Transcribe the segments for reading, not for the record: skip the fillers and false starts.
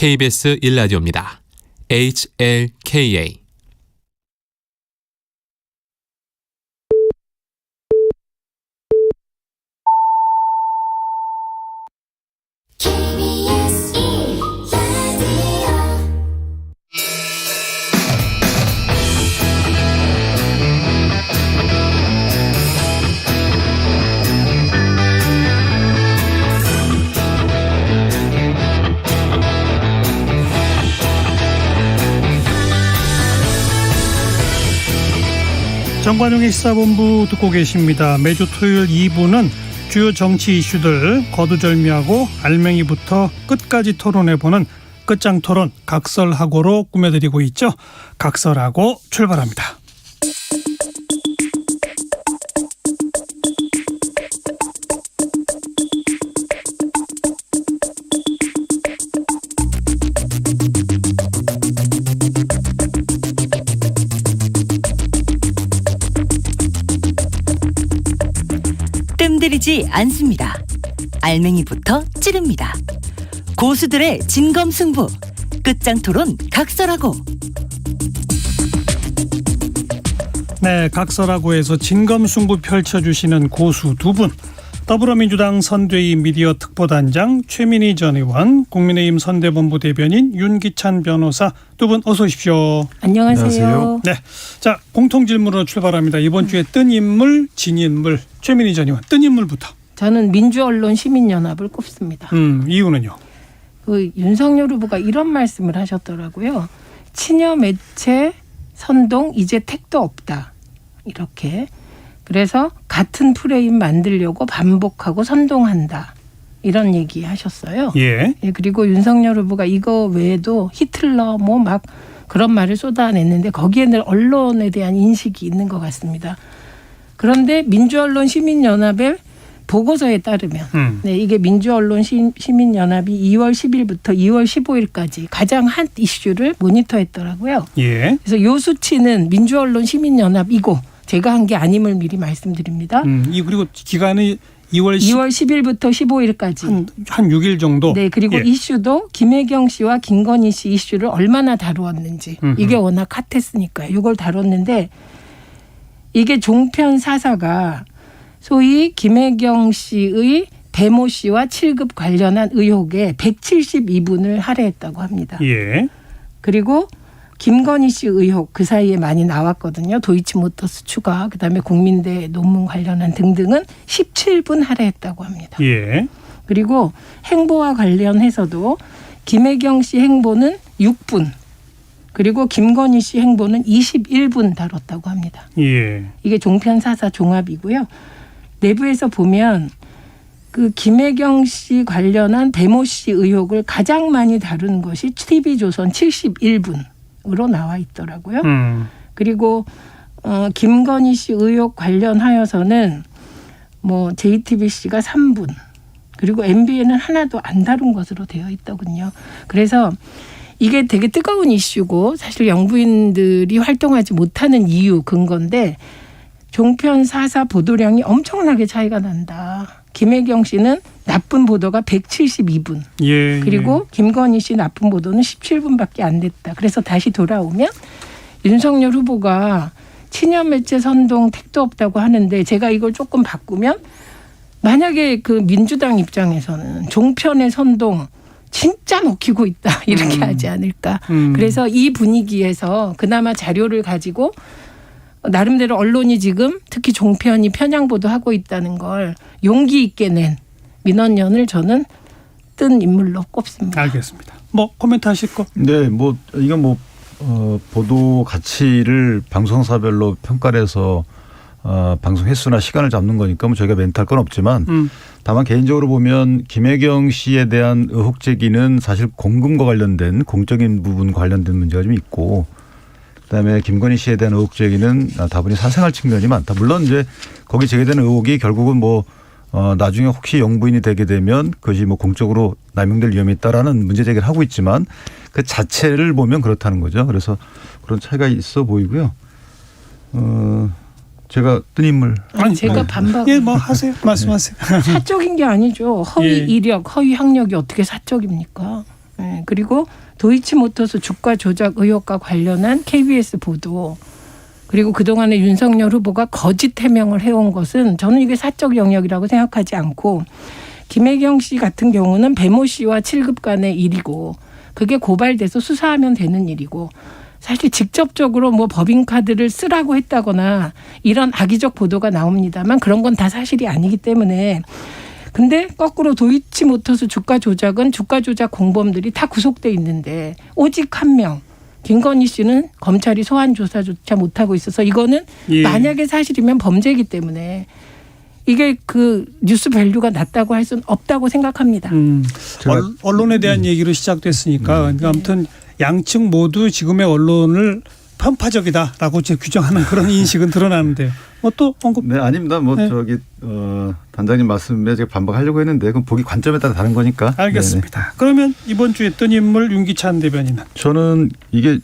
KBS 1라디오입니다. HLKA 정관용의 시사본부 듣고 계십니다. 매주 토요일 2부는 주요 정치 이슈들 거두절미하고 알맹이부터 끝까지 토론해보는 끝장토론 각설하고로 꾸며드리고 있죠. 각설하고 출발합니다. 뜸들이지 않습니다. 알맹이부터 찌릅니다. 고수들의 진검승부 끝장토론 각설하고. 네, 각설하고에서 진검승부 펼쳐주시는 고수 두 분, 더불어민주당 선대위 미디어 특보단장 최민희 전 의원, 국민의힘 선대본부 대변인 윤기찬 변호사 두 분 어서 오십시오. 안녕하세요. 네, 자 공통 질문으로 출발합니다. 이번 주에 뜬 인물, 진 인물, 최민희 전 의원 뜬 인물부터. 저는 민주언론 시민연합을 꼽습니다. 이유는요? 그 윤석열 후보가 이런 말씀을 하셨더라고요. 친여 매체 선동 이제 택도 없다. 이렇게. 그래서 같은 프레임 만들려고 반복하고 선동한다. 이런 얘기 하셨어요. 예. 예, 그리고 윤석열 후보가 이거 외에도 히틀러 뭐 막 그런 말을 쏟아냈는데 거기에는 언론에 대한 인식이 있는 것 같습니다. 그런데 민주언론 시민연합의 보고서에 따르면 네, 이게 민주언론 시민연합이 2월 10일부터 2월 15일까지 가장 핫 이슈를 모니터했더라고요. 예. 그래서 요 수치는 민주언론 시민연합이고 제가 한 게 아님을 미리 말씀드립니다. 그리고 기간이 2월 10일부터 15일까지. 한 6일 정도. 네. 그리고 예. 이슈도 김혜경 씨와 김건희 씨 이슈를 얼마나 다루었는지. 이게 워낙 핫했으니까요. 이걸 다뤘는데 이게 종편 4사가 소위 김혜경 씨의 배모 씨와 7급 관련한 의혹에 172분을 할애했다고 합니다. 예. 그리고 김건희 씨 의혹 그 사이에 많이 나왔거든요. 도이치모터스 추가, 그다음에 국민대 논문 관련한 등등은 17분 할애했다고 합니다. 예. 그리고 행보와 관련해서도 김혜경 씨 행보는 6분, 그리고 김건희 씨 행보는 21분 다뤘다고 합니다. 예. 이게 종편 4사 종합이고요. 내부에서 보면 그 김혜경 씨 관련한 배모 씨 의혹을 가장 많이 다룬 것이 TV조선 71분으로 나와 있더라고요. 그리고 김건희 씨 의혹 관련하여서는 뭐 JTBC가 3분, 그리고 MBN은 하나도 안 다룬 것으로 되어 있더군요. 그래서 이게 되게 뜨거운 이슈고 사실 영부인들이 활동하지 못하는 이유 근거인데 종편 4사 보도량이 엄청나게 차이가 난다. 김혜경 씨는 나쁜 보도가 172분. 예. 그리고 김건희 씨 나쁜 보도는 17분밖에 안 됐다. 그래서 다시 돌아오면 윤석열 후보가 친여 매체 선동 택도 없다고 하는데 제가 이걸 조금 바꾸면 만약에 그 민주당 입장에서는 종편의 선동 진짜 먹히고 있다. 이렇게 하지 않을까. 그래서 이 분위기에서 그나마 자료를 가지고 나름대로 언론이 지금 특히 종편이 편향 보도하고 있다는 걸 용기 있게 낸 민원연을 저는 뜬 인물로 꼽습니다. 알겠습니다. 뭐 코멘트 하실 거? 네, 뭐 이건 보도 가치를 방송사별로 평가를 해서 방송 횟수나 시간을 잡는 거니까 뭐 저희가 멘트할 건 없지만 다만 개인적으로 보면 김혜경 씨에 대한 의혹 제기는 사실 공금과 관련된 공적인 부분 관련된 문제가 좀 있고 그다음에 김건희 씨에 대한 의혹 제기는 다분히 사생활 측면이 많다. 물론 이제 거기 제기되는 의혹이 결국은 나중에 혹시 영부인이 되게 되면 그것이 공적으로 남용될 위험이 있다라는 문제 제기를 하고 있지만 그 자체를 보면 그렇다는 거죠. 그래서 그런 차이가 있어 보이고요. 제가 뜬 인물. 아니, 제가 반박. 예, 뭐 하세요. 말씀하세요. 사적인 게 아니죠. 허위 예. 이력, 허위 학력이 어떻게 사적입니까? 네, 그리고 도이치모터스 주가 조작 의혹과 관련한 KBS 보도 그리고 그동안에 윤석열 후보가 거짓 해명을 해온 것은 저는 이게 사적 영역이라고 생각하지 않고 김혜경 씨 같은 경우는 배모 씨와 7급 간의 일이고 그게 고발돼서 수사하면 되는 일이고 사실 직접적으로 뭐 법인카드를 쓰라고 했다거나 이런 악의적 보도가 나옵니다만 그런 건 다 사실이 아니기 때문에 근데 거꾸로 도이치모터스 주가 조작은 주가 조작 공범들이 다 구속돼 있는데 오직 한 명 김건희 씨는 검찰이 소환 조사조차 못하고 있어서 이거는 예. 만약에 사실이면 범죄이기 때문에 이게 그 뉴스 밸류가 낮다고 할 수는 없다고 생각합니다. 언론에 대한 얘기로 시작됐으니까 그러니까 아무튼 양측 모두 지금의 언론을 편파적이다라고 이제 규정하는 그런 인식은 드러나는데요. 뭐 또 언급? 네, 아닙니다. 뭐 네. 저기 단장님 말씀에 제가 반박하려고 했는데 그건 보기 관점에 따라 다른 거니까. 알겠습니다. 네네. 그러면 이번 주에 뜬 인물 윤기찬 대변인은? 저는 이게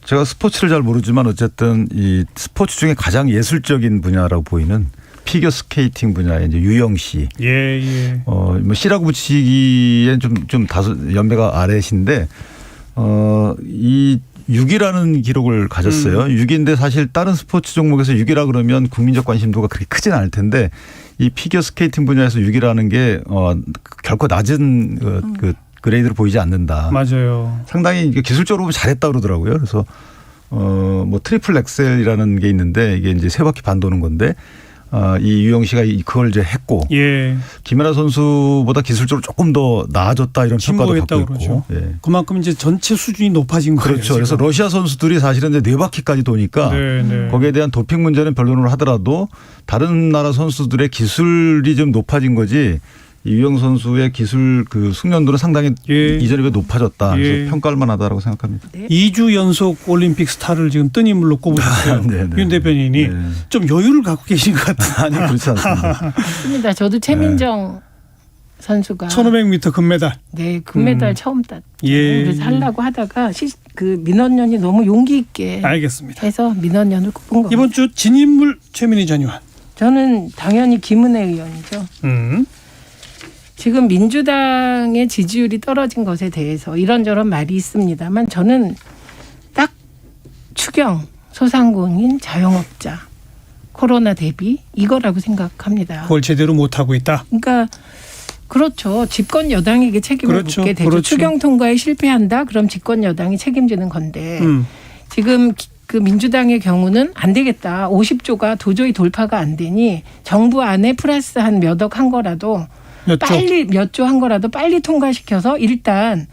제가 스포츠를 잘 모르지만 어쨌든 이 스포츠 중에 가장 예술적인 분야라고 보이는 피겨 스케이팅 분야의 이제 유영 씨. 예. 뭐 씨라고 붙이기엔 좀 다소 연배가 아래신데 이 6위라는 기록을 가졌어요. 6위인데 사실 다른 스포츠 종목에서 6위라 그러면 국민적 관심도가 그렇게 크진 않을 텐데 이 피겨 스케이팅 분야에서 6위라는 게 결코 낮은 그 그레이드로 보이지 않는다. 맞아요. 상당히 기술적으로 보면 잘했다 그러더라고요. 그래서 뭐 트리플 엑셀이라는 게 있는데 이게 이제 세 바퀴 반 도는 건데 이 유영 씨가 그걸 이제 했고 예. 김연아 선수보다 기술적으로 조금 더 나아졌다 이런 평가도 진보했다고 받고 그러죠. 있고. 예. 그만큼 이제 전체 수준이 높아진 거예요. 그렇죠. 그래서 지금. 러시아 선수들이 사실은 이제 네 바퀴까지 도니까 네. 거기에 대한 도핑 문제는 별론으로 하더라도 다른 나라 선수들의 기술이 좀 높아진 거지. 이 유영 선수의 기술 그 숙련도는 상당히 예. 이전에 비해 높아졌다. 그래서 예. 평가할 만하다라고 생각합니다. 2주 연속 올림픽 스타를 지금 뜬 인물로 꼽으셨어요. 네네. 윤 대변인이 네. 좀 여유를 갖고 계신 것 같아요. 아니 그렇지 않습니다. 맞습니다. 저도 최민정 선수가 1500m 금메달. 네 금메달 처음 땄죠. 예. 그래서 하려고 하다가 그 민원연이 너무 용기 있게 알겠습니다. 해서 민원연을 꼽은 겁니다. 이번 주 진인물 최민희 전 의원. 저는 당연히 김은혜 의원이죠. 지금 민주당의 지지율이 떨어진 것에 대해서 이런저런 말이 있습니다만 저는 딱 추경, 소상공인, 자영업자, 코로나 대비 이거라고 생각합니다. 그걸 제대로 못하고 있다. 그러니까 그렇죠. 집권 여당에게 책임을 그렇죠. 묻게 되죠. 그렇죠. 추경 통과에 실패한다? 그럼 집권 여당이 책임지는 건데 음. 지금 그 민주당의 경우는 안 되겠다. 50조가 도저히 돌파가 안 되니 정부 안에 플러스 한 몇 억 한 거라도 빨리 몇 조 한 거라도 빨리 통과시켜서 일단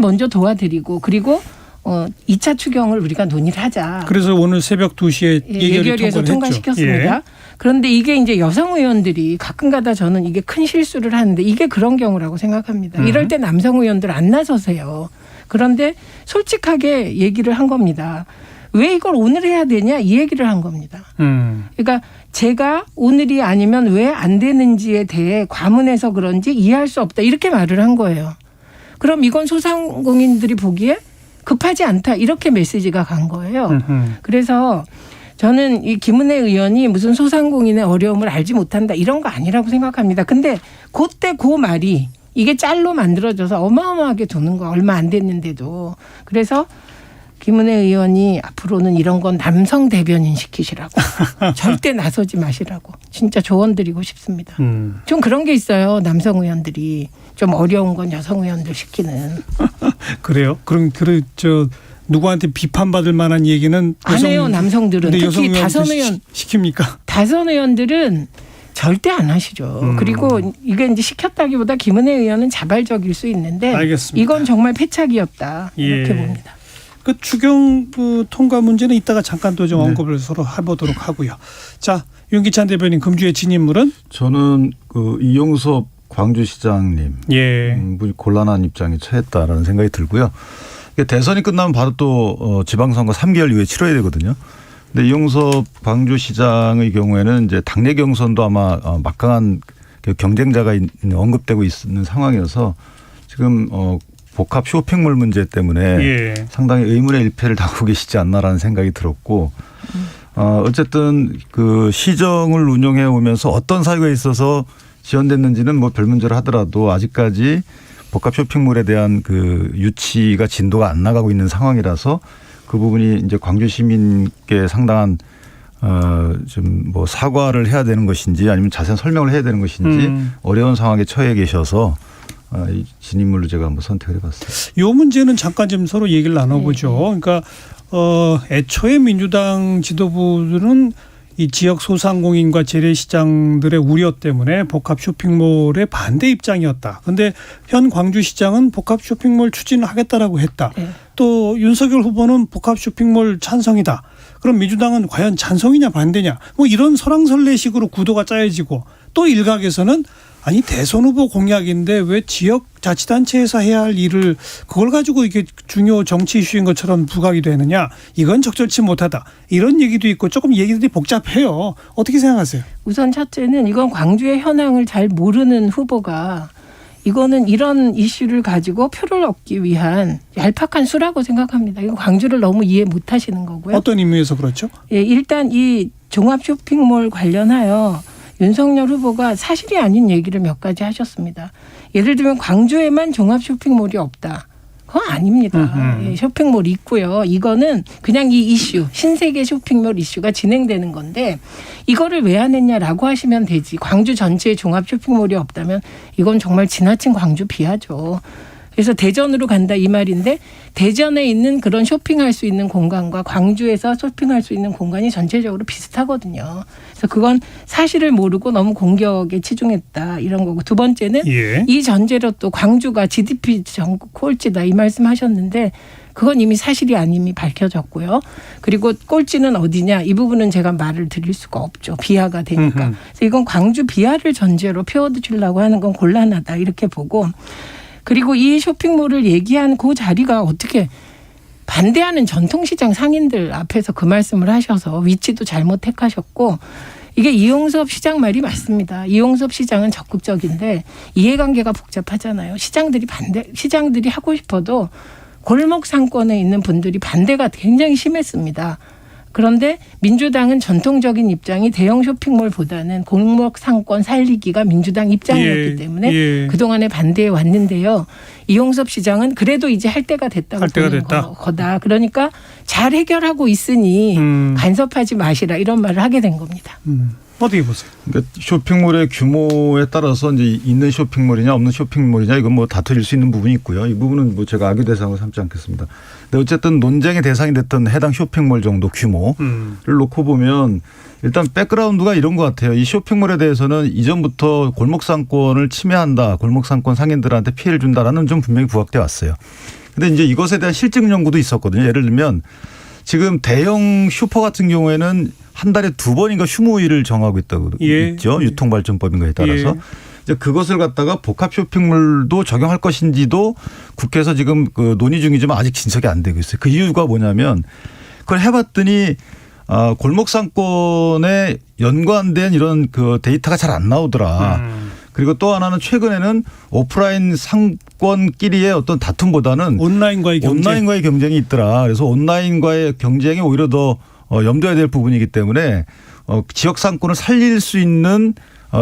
먼저 도와드리고 그리고 2차 추경을 우리가 논의를 하자. 그래서 오늘 새벽 2시에 예결위에서 통과시켰습니다. 예. 그런데 이게 이제 여성 의원들이 가끔가다 저는 이게 큰 실수를 하는데 이게 그런 경우라고 생각합니다. 이럴 때 남성 의원들 안 나서세요. 그런데 솔직하게 얘기를 한 겁니다. 왜 이걸 오늘 해야 되냐 이 얘기를 한 겁니다. 그러니까 제가 오늘이 아니면 왜 안 되는지에 대해 과문해서 그런지 이해할 수 없다 이렇게 말을 한 거예요. 그럼 이건 소상공인들이 보기에 급하지 않다 이렇게 메시지가 간 거예요. 그래서 저는 이 김은혜 의원이 무슨 소상공인의 어려움을 알지 못한다 이런 거 아니라고 생각합니다. 근데 그때 그 말이 이게 짤로 만들어져서 어마어마하게 도는 거 얼마 안 됐는데도 그래서 김은혜 의원이 앞으로는 이런 건 남성 대변인 시키시라고 절대 나서지 마시라고 진짜 조언 드리고 싶습니다. 좀 그런 게 있어요. 남성 의원들이 좀 어려운 건 여성 의원들 시키는. 그래요? 그럼 누구한테 비판받을 만한 얘기는 안 해요. 남성들은. 특히 다선 의원. 시킵니까? 다선 의원들은 절대 안 하시죠. 그리고 이게 이제 시켰다기보다 김은혜 의원은 자발적일 수 있는데 알겠습니다. 이건 정말 패착이었다. 이렇게 예. 봅니다. 그 추경 통과 문제는 이따가 잠깐 또 좀 언급을 서로 해보도록 하고요. 자, 윤기찬 대변인 금주의 진인물은? 저는 그 이용섭 광주시장님 예. 곤란한 입장에 처했다라는 생각이 들고요. 대선이 끝나면 바로 또 지방선거 3개월 이후에 치러야 되거든요. 근데 이용섭 광주시장의 경우에는 이제 당내 경선도 아마 막강한 경쟁자가 언급되고 있는 상황이어서 지금 복합 쇼핑몰 문제 때문에 예. 상당히 의문의 일패를 당하고 계시지 않나라는 생각이 들었고 어쨌든 그 시정을 운영해 오면서 어떤 사유가 있어서 지연됐는지는 뭐 별 문제를 하더라도 아직까지 복합 쇼핑몰에 대한 그 유치가 진도가 안 나가고 있는 상황이라서 그 부분이 이제 광주 시민께 상당한 좀 뭐 사과를 해야 되는 것인지 아니면 자세한 설명을 해야 되는 것인지 어려운 상황에 처해 계셔서 이 진인물로 제가 한번 선택을 해봤어요. 이 문제는 잠깐 좀 서로 얘기를 나눠보죠. 그러니까 애초에 민주당 지도부들은 이 지역 소상공인과 재래시장들의 우려 때문에 복합 쇼핑몰의 반대 입장이었다. 그런데 현 광주시장은 복합 쇼핑몰 추진을 하겠다라고 했다. 네. 또 윤석열 후보는 복합 쇼핑몰 찬성이다. 그럼 민주당은 과연 찬성이냐 반대냐. 뭐 이런 설왕설래식으로 구도가 짜여지고 또 일각에서는 아니 대선 후보 공약인데 왜 지역자치단체에서 해야 할 일을 그걸 가지고 이게 중요 정치 이슈인 것처럼 부각이 되느냐. 이건 적절치 못하다. 이런 얘기도 있고 조금 얘기들이 복잡해요. 어떻게 생각하세요? 우선 첫째는 이건 광주의 현황을 잘 모르는 후보가 이거는 이런 이슈를 가지고 표를 얻기 위한 얄팍한 수라고 생각합니다. 이거 광주를 너무 이해 못하시는 거고요. 어떤 의미에서 그렇죠? 예, 일단 이 종합 쇼핑몰 관련하여 윤석열 후보가 사실이 아닌 얘기를 몇 가지 하셨습니다. 예를 들면 광주에만 종합 쇼핑몰이 없다. 그건 아닙니다. 예, 쇼핑몰 있고요. 이거는 그냥 이 이슈, 신세계 쇼핑몰 이슈가 진행되는 건데 이거를 왜 안 했냐라고 하시면 되지. 광주 전체에 종합 쇼핑몰이 없다면 이건 정말 지나친 광주 비하죠. 그래서 대전으로 간다 이 말인데 대전에 있는 그런 쇼핑할 수 있는 공간과 광주에서 쇼핑할 수 있는 공간이 전체적으로 비슷하거든요. 그래서 그건 사실을 모르고 너무 공격에 치중했다 이런 거고 두 번째는 이 전제로 또 광주가 GDP 전국 꼴찌다 이 말씀하셨는데 그건 이미 사실이 아님이 밝혀졌고요. 그리고 꼴찌는 어디냐 이 부분은 제가 말을 드릴 수가 없죠. 비하가 되니까. 그래서 이건 광주 비하를 전제로 피워주려고 하는 건 곤란하다 이렇게 보고 그리고 이 쇼핑몰을 얘기한 그 자리가 어떻게 반대하는 전통시장 상인들 앞에서 그 말씀을 하셔서 위치도 잘못 택하셨고 이게 이용섭 시장 말이 맞습니다. 이용섭 시장은 적극적인데 이해관계가 복잡하잖아요. 시장들이 하고 싶어도 골목 상권에 있는 분들이 반대가 굉장히 심했습니다. 그런데 민주당은 전통적인 입장이 대형 쇼핑몰보다는 골목 상권 살리기가 민주당 입장이었기 때문에 그동안에 반대해 왔는데요. 이용섭 시장은 그래도 이제 할 때가 됐다고 보는 거다. 그러니까 잘 해결하고 있으니 간섭하지 마시라 이런 말을 하게 된 겁니다. 어떻게 보세요? 그러니까 쇼핑몰의 규모에 따라서 이제 있는 쇼핑몰이냐 없는 쇼핑몰이냐 이건 뭐 다투질 수 있는 부분이 있고요. 이 부분은 뭐 제가 악의 대상으로 삼지 않겠습니다. 근데 어쨌든 논쟁의 대상이 됐던 해당 쇼핑몰 정도 규모를 놓고 보면 일단 백그라운드가 이런 것 같아요. 이 쇼핑몰에 대해서는 이전부터 골목상권을 침해한다. 골목상권 상인들한테 피해를 준다라는 좀 분명히 부각돼 왔어요. 근데 이제 이것에 대한 실증 연구도 있었거든요. 예를 들면 지금 대형 슈퍼 같은 경우에는 한 달에 2번인가 휴무일을 정하고 있다고 있죠. 유통발전법인가에 따라서. 이제 그것을 갖다가 복합 쇼핑몰도 적용할 것인지도 국회에서 지금 그 논의 중이지만 아직 진척이 안 되고 있어요. 그 이유가 뭐냐면 그걸 해봤더니 골목 상권에 연관된 이런 그 데이터가 잘 안 나오더라. 그리고 또 하나는 최근에는 오프라인 상권끼리의 어떤 다툼보다는 온라인과의 경쟁이 있더라. 그래서 온라인과의 경쟁이 오히려 더 염두해야 될 부분이기 때문에 지역 상권을 살릴 수 있는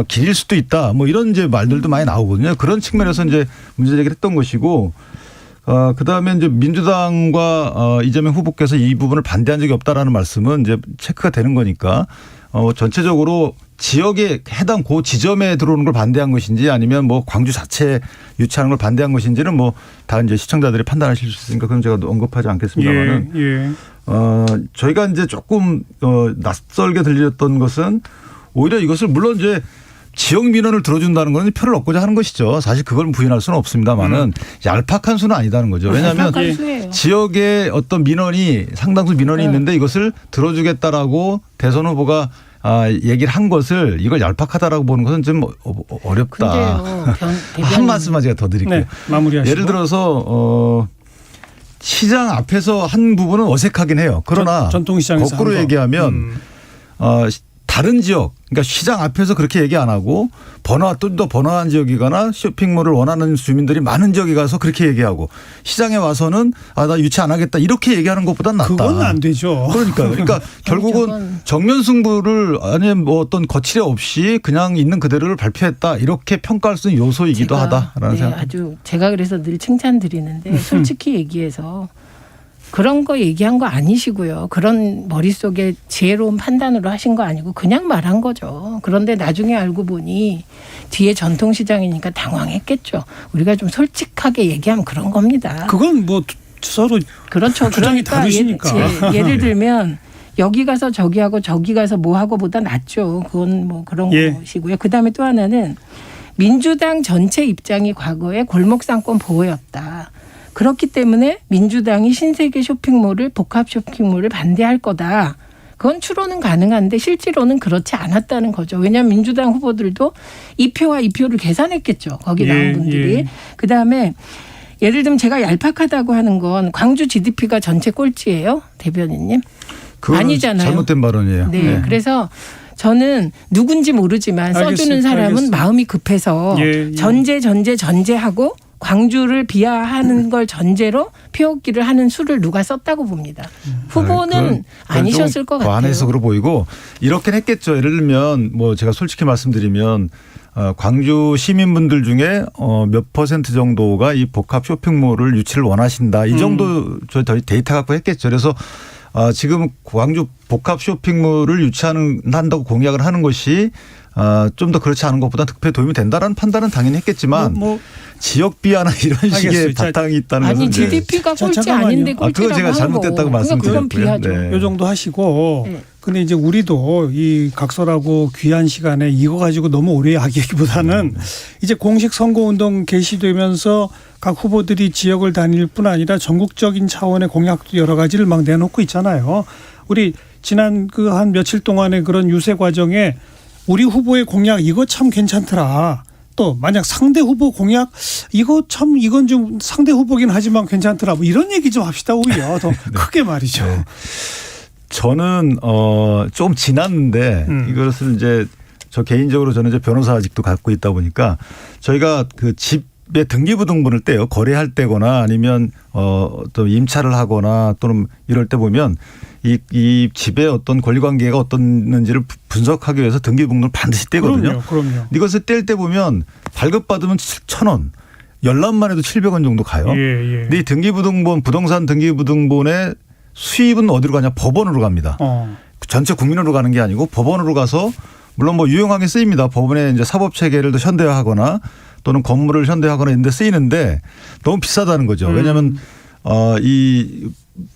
길일 수도 있다. 뭐 이런 이제 말들도 많이 나오거든요. 그런 측면에서 이제 문제 제기를 했던 것이고 그다음에 이제 민주당과 이재명 후보께서 이 부분을 반대한 적이 없다라는 말씀은 이제 체크가 되는 거니까 전체적으로 지역에 해당 그 지점에 들어오는 걸 반대한 것인지 아니면 뭐 광주 자체에 유치하는 걸 반대한 것인지는 뭐 다 이제 시청자들이 판단하실 수 있으니까 그건 제가 언급하지 않겠습니다만은 저희가 이제 조금 낯설게 들렸던 것은 오히려 이것을 물론 이제 지역 민원을 들어준다는 건 표를 얻고자 하는 것이죠. 사실 그걸 부인할 수는 없습니다만은 얄팍한 수는 아니다는 거죠. 왜냐하면 지역에 어떤 민원이 상당수 민원이 있는데 이것을 들어주겠다라고 대선 후보가 얘기를 한 것을 이걸 얄팍하다라고 보는 것은 좀 어렵다. 한 말씀만 제가 더 드릴게요. 네, 마무리하시고. 예를 들어서 시장 앞에서 한 부분은 어색하긴 해요. 그러나 전통시장에서 거꾸로 얘기하면 다른 지역, 그러니까 시장 앞에서 그렇게 얘기 안 하고 좀 더 번화한 지역이거나 쇼핑몰을 원하는 주민들이 많은 지역에 가서 그렇게 얘기하고 시장에 와서는 나 유치 안 하겠다 이렇게 얘기하는 것보단 낫다. 그건 안 되죠. 그러니까 결국은 정면 승부를 아니면 뭐 어떤 거칠애 없이 그냥 있는 그대로를 발표했다 이렇게 평가할 수 있는 요소이기도 하다라는 생각. 아주 제가 그래서 늘 칭찬드리는데 솔직히 얘기해서 그런 거 얘기한 거 아니시고요. 그런 머릿속에 지혜로운 판단으로 하신 거 아니고 그냥 말한 거죠. 그런데 나중에 알고 보니 뒤에 전통시장이니까 당황했겠죠. 우리가 좀 솔직하게 얘기하면 그런 겁니다. 그건 뭐 서로 그렇죠. 주장이 그러니까 다르시니까. 예를 들면 여기 가서 저기 하고 저기 가서 뭐 하고 보다 낫죠. 그건 뭐 그런 것이고요. 그다음에 또 하나는 민주당 전체 입장이 과거에 골목상권 보호였다. 그렇기 때문에 민주당이 신세계 쇼핑몰을 복합 쇼핑몰을 반대할 거다. 그건 추론은 가능한데 실제로는 그렇지 않았다는 거죠. 왜냐하면 민주당 후보들도 2표와 2표를 계산했겠죠. 거기 나온 분들이. 그다음에 예를 들면 제가 얄팍하다고 하는 건 광주 GDP가 전체 꼴찌예요. 대변인님. 아니잖아요. 잘못된 발언이에요. 네. 그래서 저는 누군지 모르지만 써주는 사람은 마음이 급해서 전제하고 광주를 비하하는 걸 전제로 표기를 하는 수를 누가 썼다고 봅니다. 후보는 아니셨을 것 같아요. 과한 해석으로 보이고 이렇게 했겠죠. 예를 들면 뭐 제가 솔직히 말씀드리면 광주 시민분들 중에 몇 퍼센트 정도가 이 복합 쇼핑몰을 유치를 원하신다. 이 정도 저희 데이터 갖고 했겠죠. 그래서 지금 광주 복합 쇼핑몰을 한다고 공약을 하는 것이 좀 더 그렇지 않은 것보다 득표에 도움이 된다라는 판단은 당연히 했겠지만 지역 비하나 이런 식의 바탕이 있다는 것은 아니 GDP가 꼴찌 아닌데 꼴찌라고 그거 제가 잘못됐다고 말씀드렸고요. 그건 비하죠. 네. 요 정도 하시고 근데 이제 우리도 이 각설하고 귀한 시간에 이거 가지고 너무 오래 하기보다는 이제 공식 선거운동 개시되면서 각 후보들이 지역을 다닐 뿐 아니라 전국적인 차원의 공약도 여러 가지를 막 내놓고 있잖아요. 우리 지난 그 한 며칠 동안의 그런 유세 과정에 우리 후보의 공약 이거 참 괜찮더라. 또 만약 상대 후보 공약 이건 좀 상대 후보긴 하지만 괜찮더라. 뭐 이런 얘기 좀 합시다. 오히려 더 크게 말이죠. 네. 저는 좀 지났는데 이것을 이제 저 개인적으로 저는 이제 변호사직도 갖고 있다 보니까 저희가 그 집의 등기부등본을 떼요. 거래할 때거나 아니면 또 임차를 하거나 또는 이럴 때 보면 이 집의 어떤 권리관계가 어떻는지를 분석하기 위해서 등기부등본을 반드시 떼거든요. 그럼요. 이것을 뗄 때 보면 발급받으면 7,000원. 열람만 해도 700원 정도 가요. 근데 이 등기부등본 부동산 등기부등본의 수입은 어디로 가냐? 법원으로 갑니다. 전체 국민으로 가는 게 아니고 법원으로 가서 물론 뭐 유용하게 쓰입니다. 법원에 이제 사법 체계를 더 현대화하거나 또는 건물을 현대화하거나 이런 데 쓰이는데 너무 비싸다는 거죠. 왜냐하면 이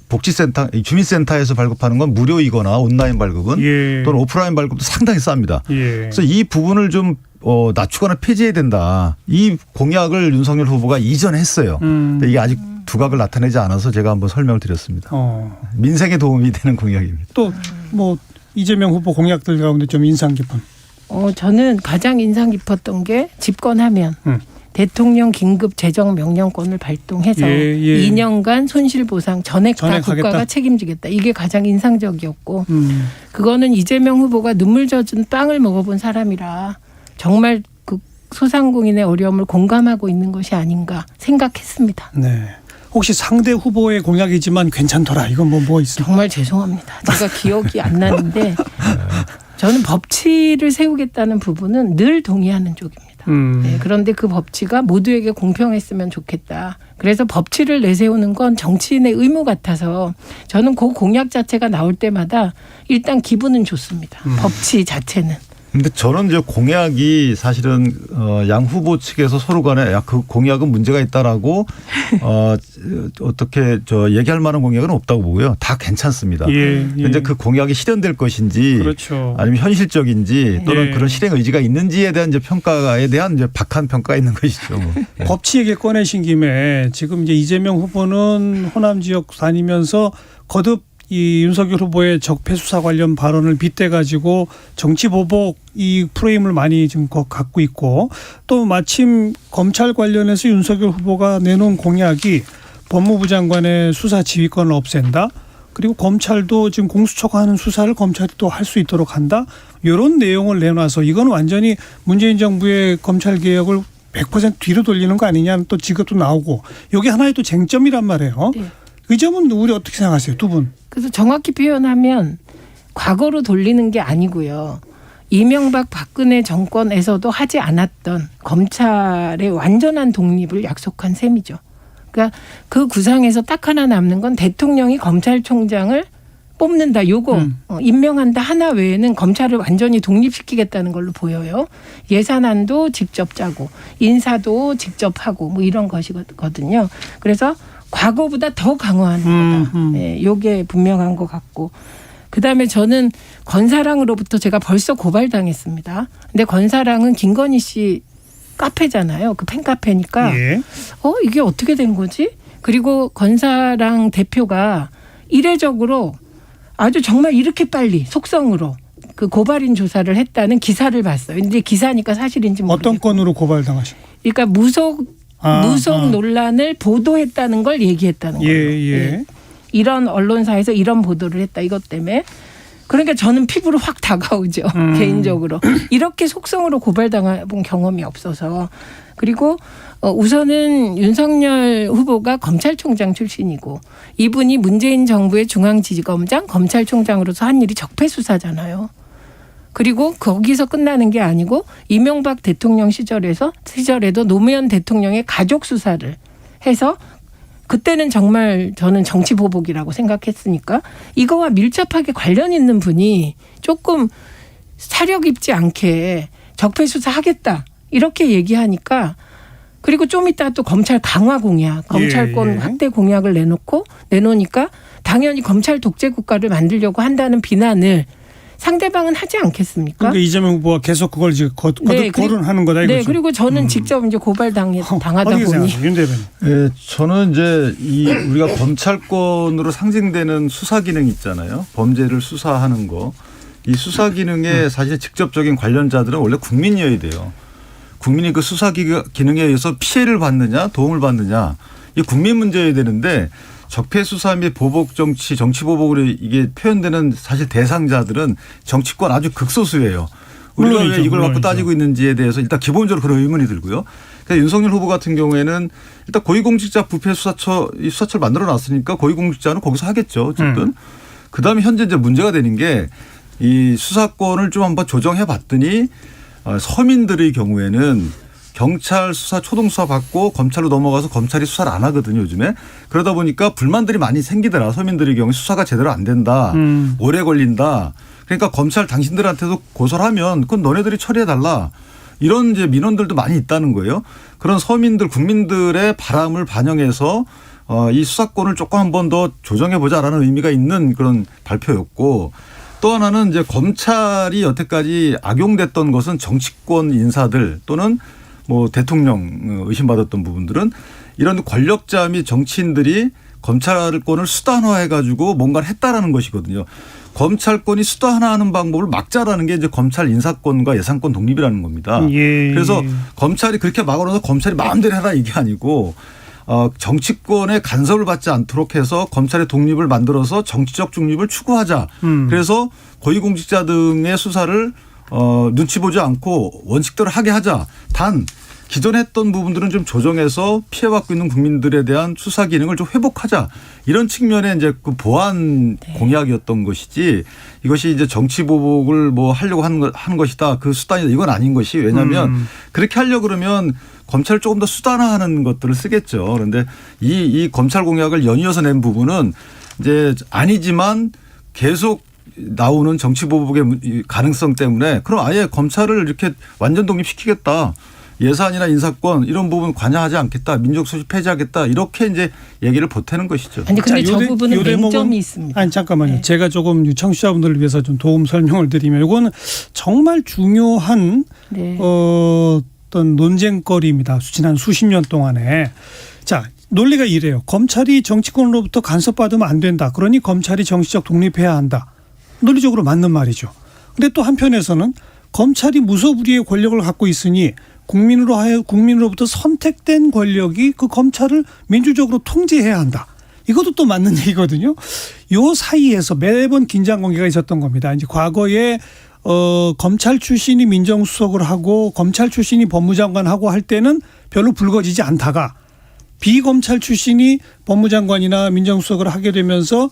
복지센터, 주민센터에서 발급하는 건 무료이거나 온라인 발급은 또는 오프라인 발급도 상당히 쌉니다. 그래서 이 부분을 좀 낮추거나 폐지해야 된다. 이 공약을 윤석열 후보가 이전에 했어요. 근데 이게 아직 두각을 나타내지 않아서 제가 한번 설명을 드렸습니다. 민생에 도움이 되는 공약입니다. 또 뭐 이재명 후보 공약들 가운데 좀 인상 깊은. 저는 가장 인상 깊었던 게 집권하면 대통령 긴급 재정 명령권을 발동해서 2년간 손실보상 전액 다 국가가 책임지겠다. 이게 가장 인상적이었고 그거는 이재명 후보가 눈물 젖은 빵을 먹어본 사람이라 정말 그 소상공인의 어려움을 공감하고 있는 것이 아닌가 생각했습니다. 네. 혹시 상대 후보의 공약이지만 괜찮더라. 이건 뭐 있어요? 정말 죄송합니다. 제가 기억이 안 나는데 저는 법치를 세우겠다는 부분은 늘 동의하는 쪽입니다. 네, 그런데 그 법치가 모두에게 공평했으면 좋겠다. 그래서 법치를 내세우는 건 정치인의 의무 같아서 저는 그 공약 자체가 나올 때마다 일단 기분은 좋습니다. 법치 자체는. 근데 저는 이제 공약이 사실은 양 후보 측에서 서로 간에 그 공약은 문제가 있다라고 어떻게 얘기할 만한 공약은 없다고 보고요. 다 괜찮습니다. 그런데 그 공약이 실현될 것인지 아니면 현실적인지 또는 그런 실행 의지가 있는지에 대한 이제 평가에 대한 이제 박한 평가가 있는 것이죠. 네. 법치 얘기 꺼내신 김에 지금 이제 이재명 후보는 호남 지역 다니면서 거듭 이 윤석열 후보의 적폐 수사 관련 발언을 빗대 가지고 정치 보복 이 프레임을 많이 지금 갖고 있고 또 마침 검찰 관련해서 윤석열 후보가 내놓은 공약이 법무부 장관의 수사 지휘권을 없앤다. 그리고 검찰도 지금 공수처가 수사를 검찰이 또 할 수 있도록 한다. 이런 내용을 내놔서 이건 완전히 문재인 정부의 검찰 개혁을 100% 뒤로 돌리는 거 아니냐는 또 지급도 나오고 이게 하나의 또 쟁점이란 말이에요. 네. 이 점은 우리 어떻게 생각하세요? 두 분. 그래서 정확히 표현하면 과거로 돌리는 게 아니고요. 이명박 박근혜 정권에서도 하지 않았던 검찰의 완전한 독립을 약속한 셈이죠. 그러니까 그 구상에서 딱 하나 남는 건 대통령이 검찰총장을 뽑는다. 요거 임명한다 하나 외에는 검찰을 완전히 독립시키겠다는 걸로 보여요. 예산안도 직접 짜고 인사도 직접 하고 뭐 이런 것이거든요. 그래서 과거보다 더 강화하는 거다. 네, 요게 분명한 것 같고. 그다음에 저는 건사랑으로부터 제가 벌써 고발당했습니다. 근데 건사랑은 김건희 씨 카페잖아요. 그 팬카페니까 예. 이게 어떻게 된 거지? 그리고 건사랑 대표가 이례적으로 아주 정말 이렇게 빨리 속성으로 그 고발인 조사를 했다는 기사를 봤어요. 근데 기사니까 사실인지 모르겠고. 어떤 건으로 고발당하신 거예요? 그러니까 무속 논란을 보도했다는 걸 얘기했다는 거예요. 예. 이런 언론사에서 이런 보도를 했다. 이것 때문에. 그러니까 저는 피부로 확 다가오죠. 개인적으로. 이렇게 속성으로 고발당해본 경험이 없어서. 그리고 우선은 윤석열 후보가 검찰총장 출신이고 이분이 문재인 정부의 중앙지검장 검찰총장으로서 한 일이 적폐수사잖아요. 그리고 거기서 끝나는 게 아니고 이명박 대통령 시절에도 노무현 대통령의 가족 수사를 해서 그때는 정말 저는 정치 보복이라고 생각했으니까 이거와 밀접하게 관련 있는 분이 조금 사력 있지 않게 적폐수사 하겠다 이렇게 얘기하니까 그리고 좀 이따 또 검찰 강화 공약, 검찰권 확대 공약을 내놓으니까 당연히 검찰 독재 국가를 만들려고 한다는 비난을 상대방은 하지 않겠습니까? 그러니까 이재명 후보가 계속 그걸 지금 거론하는 거다 이거죠. 네, 그리고 저는 직접 이제 고발당하다 보니. 윤 대변인. 예, 저는 이제 우리가 검찰권으로 상징되는 수사 기능 있잖아요. 범죄를 수사하는 거. 이 수사 기능에 사실 직접적인 관련자들은 원래 국민이어야 돼요. 국민이 그 수사 기능에 의해서 피해를 받느냐, 도움을 받느냐, 이 국민 문제여야 되는데. 적폐 수사 및 보복 정치, 정치 보복으로 이게 표현되는 사실 대상자들은 정치권 아주 극소수예요. 우리가 왜 이걸 갖고 따지고 있는지에 대해서 일단 기본적으로 그런 의문이 들고요. 그러니까 윤석열 후보 같은 경우에는 일단 고위공직자 부패 수사처를 만들어 놨으니까 고위공직자는 거기서 하겠죠. 어쨌든. 그다음에 현재 이제 문제가 되는 게 이 수사권을 좀 한번 조정해 봤더니 서민들의 경우에는 경찰 수사 초동수사 받고 검찰로 넘어가서 검찰이 수사를 안 하거든요 요즘에. 그러다 보니까 불만들이 많이 생기더라. 서민들의 경우에 수사가 제대로 안 된다. 오래 걸린다. 그러니까 검찰 당신들한테도 고소를 하면 그건 너네들이 처리해달라. 이런 이제 민원들도 많이 있다는 거예요. 그런 서민들 국민들의 바람을 반영해서 이 수사권을 조금 한 번 더 조정해보자라는 의미가 있는 그런 발표였고 또 하나는 이제 검찰이 여태까지 악용됐던 것은 정치권 인사들 또는 뭐 대통령 의심받았던 부분들은 이런 권력자 및 정치인들이 검찰권을 수단화해가지고 뭔가를 했다라는 것이거든요. 검찰권이 수단화하는 방법을 막자라는 게 이제 검찰 인사권과 예산권 독립이라는 겁니다. 예. 그래서 검찰이 그렇게 막아놓아서 검찰이 마음대로 해라 이게 아니고 정치권의 간섭을 받지 않도록 해서 검찰의 독립을 만들어서 정치적 중립을 추구하자. 그래서 고위공직자 등의 수사를 눈치 보지 않고 원칙대로 하게 하자. 단 기존에 했던 부분들은 좀 조정해서 피해받고 있는 국민들에 대한 수사 기능을 좀 회복하자. 이런 측면의 이제 그 보완 공약이었던 것이지 이것이 이제 정치 보복을 뭐 하려고 하는 것이다. 그 수단이다. 이건 아닌 것이 왜냐하면 그렇게 하려고 그러면 검찰을 조금 더 수단화하는 것들을 쓰겠죠. 그런데 이 검찰 공약을 연이어서 낸 부분은 이제 아니지만 계속 나오는 정치 보복의 가능성 때문에 그럼 아예 검찰을 이렇게 완전 독립시키겠다. 예산이나 인사권 이런 부분 관여하지 않겠다. 민족소식 폐지하겠다. 이렇게 이제 얘기를 보태는 것이죠. 아니 근데 저 부분은 맹점이 있습니다. 아니 잠깐만요. 네. 제가 조금 청취자분들을 위해서 좀 도움 설명을 드리면 이건 정말 중요한 네. 어떤 논쟁거리입니다. 지난 수십 년 동안에. 자. 논리가 이래요. 검찰이 정치권으로부터 간섭받으면 안 된다. 그러니 검찰이 정치적 독립해야 한다. 논리적으로 맞는 말이죠. 그런데 또 한편에서는 검찰이 무소불위의 권력을 갖고 있으니 국민으로부터 선택된 권력이 그 검찰을 민주적으로 통제해야 한다. 이것도 또 맞는 얘기거든요. 요 사이에서 매번 긴장 관계가 있었던 겁니다. 이제 과거에 검찰 출신이 민정수석을 하고 검찰 출신이 법무장관 하고 할 때는 별로 불거지지 않다가 비검찰 출신이 법무장관이나 민정수석을 하게 되면서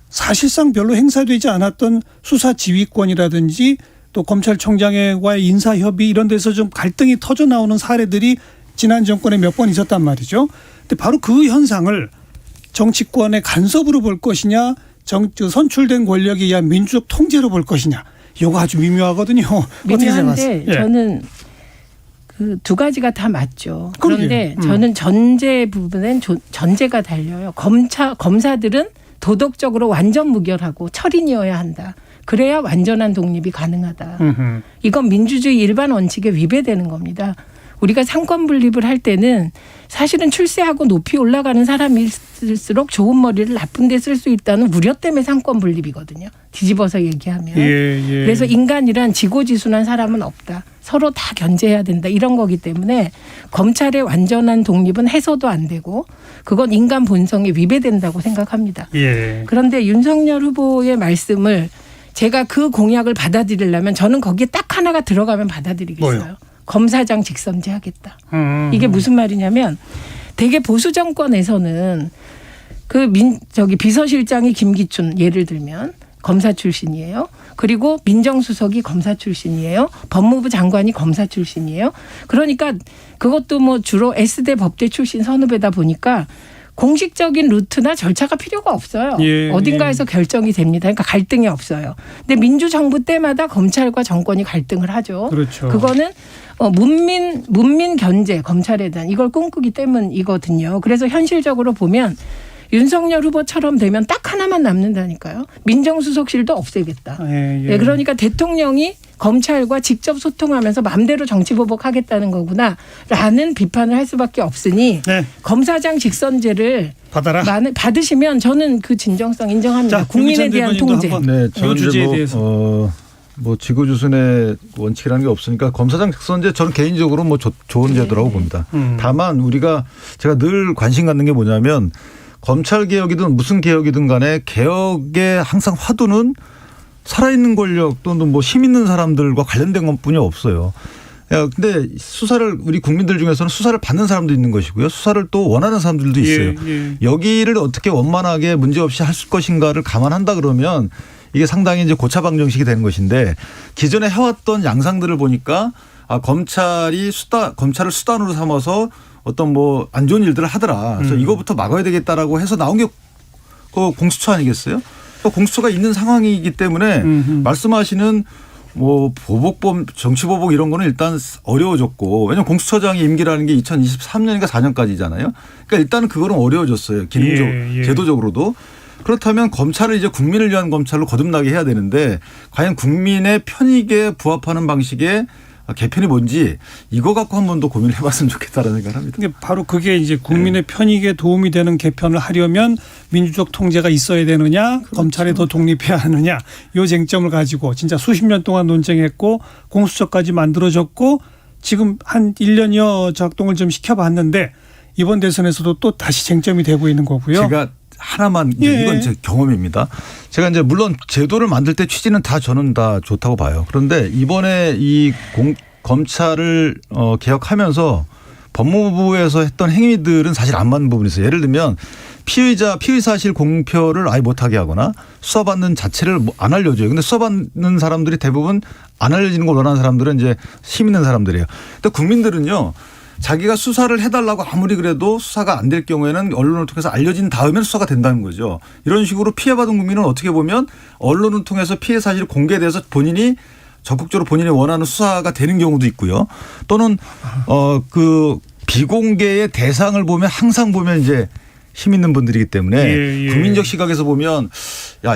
사실상 별로 행사되지 않았던 수사 지휘권이라든지 또 검찰총장과의 인사협의 이런 데서 좀 갈등이 터져 나오는 사례들이 지난 정권에 몇 번 있었단 말이죠. 근데 바로 그 현상을 정치권의 간섭으로 볼 것이냐 선출된 권력에 의한 민주적 통제로 볼 것이냐. 이거 아주 미묘하거든요. 어떻게 생각하세요? 미묘한데 저는 그 두 가지가 다 맞죠. 그러게요. 그런데 저는 전제 부분엔 전제가 달려요. 검사들은 도덕적으로 완전 무결하고 철인이어야 한다. 그래야 완전한 독립이 가능하다. 이건 민주주의 일반 원칙에 위배되는 겁니다. 우리가 상권 분립을 할 때는 사실은 출세하고 높이 올라가는 사람일수록 좋은 머리를 나쁜 데 쓸 수 있다는 우려 때문에 상권 분립이거든요. 뒤집어서 얘기하면. 그래서 인간이란 지고지순한 사람은 없다. 서로 다 견제해야 된다. 이런 거기 때문에 검찰의 완전한 독립은 해서도 안 되고 그건 인간 본성에 위배된다고 생각합니다. 그런데 윤석열 후보의 말씀을 제가 그 공약을 받아들이려면 저는 거기에 딱 하나가 들어가면 받아들이겠어요. 뭐요? 검사장 직선제 하겠다. 이게 무슨 말이냐면 되게 보수 정권에서는 비서실장이 김기춘 예를 들면 검사 출신이에요. 그리고 민정수석이 검사 출신이에요. 법무부 장관이 검사 출신이에요. 그러니까 그것도 뭐 주로 S대 법대 출신 선후배다 보니까 공식적인 루트나 절차가 필요가 없어요. 어딘가에서 결정이 됩니다. 그러니까 갈등이 없어요. 근데 민주정부 때마다 검찰과 정권이 갈등을 하죠. 그렇죠. 그거는 문민 견제 검찰에 대한 이걸 꿈꾸기 때문이거든요. 그래서 현실적으로 보면 윤석열 후보처럼 되면 딱 하나만 남는다니까요. 민정수석실도 없애겠다. 네, 그러니까 대통령이 검찰과 직접 소통하면서 마음대로 정치보복하겠다는 거구나라는 비판을 할 수밖에 없으니 검사장 직선제를 받으시면 저는 그 진정성 인정합니다. 자, 국민에 대한 통제. 네, 이 주제에 대해서. 지구주순의 원칙이라는 게 없으니까 검사장 직선제 저는 개인적으로 좋은 제도라고 봅니다. 다만 제가 늘 관심 갖는 게 뭐냐면 검찰 개혁이든 무슨 개혁이든 간에 개혁의 항상 화두는 살아있는 권력 또는 힘 있는 사람들과 관련된 것뿐이 없어요. 근데 우리 국민들 중에서는 수사를 받는 사람도 있는 것이고요. 수사를 또 원하는 사람들도 있어요. 여기를 어떻게 원만하게 문제없이 할 것인가를 감안한다 그러면 이게 상당히 이제 고차방정식이 되는 것인데 기존에 해왔던 양상들을 보니까 검찰을 수단으로 삼아서 어떤 안 좋은 일들을 하더라. 그래서 이거부터 막아야 되겠다라고 해서 나온 게 공수처 아니겠어요? 공수처가 있는 상황이기 때문에 말씀하시는 정치보복 이런 거는 일단 어려워졌고 왜냐하면 공수처장의 임기라는 게 2023년인가 4년까지잖아요. 그러니까 일단은 그거는 어려워졌어요. 제도적으로도. 그렇다면 검찰을 이제 국민을 위한 검찰로 거듭나게 해야 되는데 과연 국민의 편익에 부합하는 방식의 개편이 뭔지 이거 갖고 한 번 더 고민을 해봤으면 좋겠다라는 생각을 합니다. 근데 바로 그게 이제 국민의 편익에 도움이 되는 개편을 하려면 민주적 통제가 있어야 되느냐, 검찰이 더 독립해야 하느냐, 이 쟁점을 가지고 진짜 수십 년 동안 논쟁했고 공수처까지 만들어졌고 지금 한 1년여 작동을 좀 시켜봤는데 이번 대선에서도 또 다시 쟁점이 되고 있는 거고요. 제가 하나만 이건 제 경험입니다. 제가 이제 물론 제도를 만들 때 취지는 저는 다 좋다고 봐요. 그런데 이번에 검찰을 개혁하면서 법무부에서 했던 행위들은 사실 안 맞는 부분이 있어요. 예를 들면 피의 사실 공표를 아예 못하게 하거나 수사받는 자체를 안 알려줘요. 근데 수사받는 사람들이 대부분 안 알려지는 걸 원하는 사람들은 이제 힘 있는 사람들이에요. 근데 국민들은요. 자기가 수사를 해달라고 아무리 그래도 수사가 안 될 경우에는 언론을 통해서 알려진 다음에 수사가 된다는 거죠. 이런 식으로 피해받은 국민은 어떻게 보면 언론을 통해서 피해 사실이 공개돼서 본인이 적극적으로 본인이 원하는 수사가 되는 경우도 있고요. 또는 비공개의 대상을 보면 항상 보면 이제 힘 있는 분들이기 때문에 국민적 시각에서 보면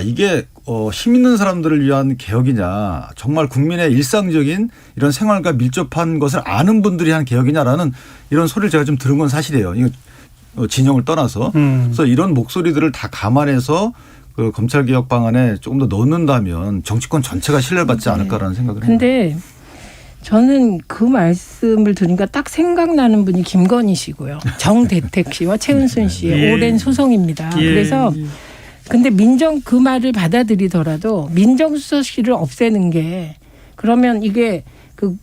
이게 힘 있는 사람들을 위한 개혁이냐 정말 국민의 일상적인 이런 생활과 밀접한 것을 아는 분들이 한 개혁이냐라는 이런 소리를 제가 좀 들은 건 사실이에요. 이거 진영을 떠나서. 그래서 이런 목소리들을 다 감안해서 그 검찰개혁 방안에 조금 더 넣는다면 정치권 전체가 신뢰를 받지 않을까라는 생각을 해요. 그런데 저는 그 말씀을 들으니까 딱 생각나는 분이 김건희 씨고요. 정대택 씨와 최은순 씨의 예. 오랜 소송입니다. 예. 그래서 근데 그 말을 받아들이더라도 민정수석실을 없애는 게 그러면 이게 그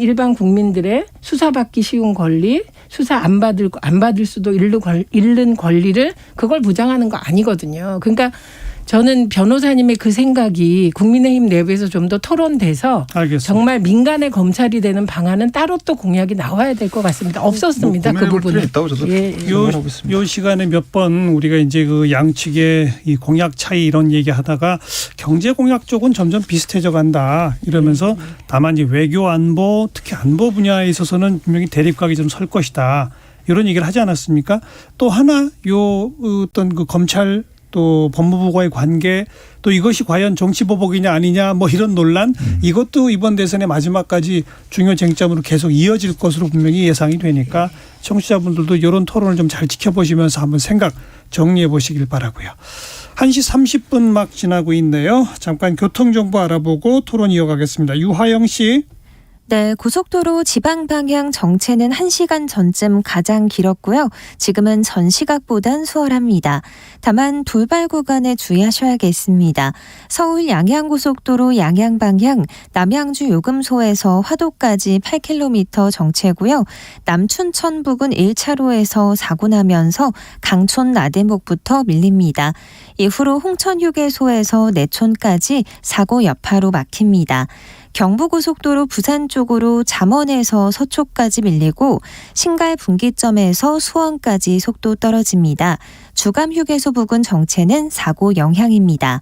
일반 국민들의 수사받기 쉬운 권리, 수사 안 받을 수도 잃는 권리를 그걸 보장하는 거 아니거든요. 그러니까 저는 변호사님의 그 생각이 국민의힘 내부에서 좀 더 토론돼서 알겠습니다. 정말 민간의 검찰이 되는 방안은 따로 또 공약이 나와야 될 것 같습니다. 없었습니다. 그 부분은. 있다고 저도 생각하고 있습니다. 요 시간에 몇 번 우리가 이제 그 양측의 이 공약 차이 이런 얘기하다가 경제 공약 쪽은 점점 비슷해져 간다 이러면서 다만 이제 외교 안보 특히 안보 분야에 있어서는 분명히 대립각이 좀 설 것이다 이런 얘기를 하지 않았습니까? 또 하나 요 어떤 그 검찰 또 법무부와의 관계 또 이것이 과연 정치보복이냐 아니냐 뭐 이런 논란 이것도 이번 대선의 마지막까지 중요 쟁점으로 계속 이어질 것으로 분명히 예상이 되니까 청취자분들도 이런 토론을 좀 잘 지켜보시면서 한번 생각 정리해 보시길 바라고요. 1시 30분 막 지나고 있네요. 잠깐 교통정보 알아보고 토론 이어가겠습니다. 유하영 씨. 네, 고속도로 지방 방향 정체는 1시간 전쯤 가장 길었고요. 지금은 전 시각보단 수월합니다. 다만 돌발 구간에 주의하셔야겠습니다. 서울 양양고속도로 양양 방향 남양주 요금소에서 화도까지 8km 정체고요. 남춘천 부근 1차로에서 사고 나면서 강촌 나대목부터 밀립니다. 이후로 홍천휴게소에서 내촌까지 사고 여파로 막힙니다. 경부고속도로 부산 쪽으로 잠원에서 서초까지 밀리고 신갈 분기점에서 수원까지 속도 떨어집니다. 주감휴게소 부근 정체는 사고 영향입니다.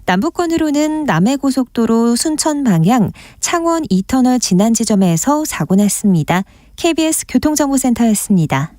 남부권으로는 남해고속도로 순천 방향 창원 2터널 지난 지점에서 사고 났습니다. KBS 교통정보센터였습니다.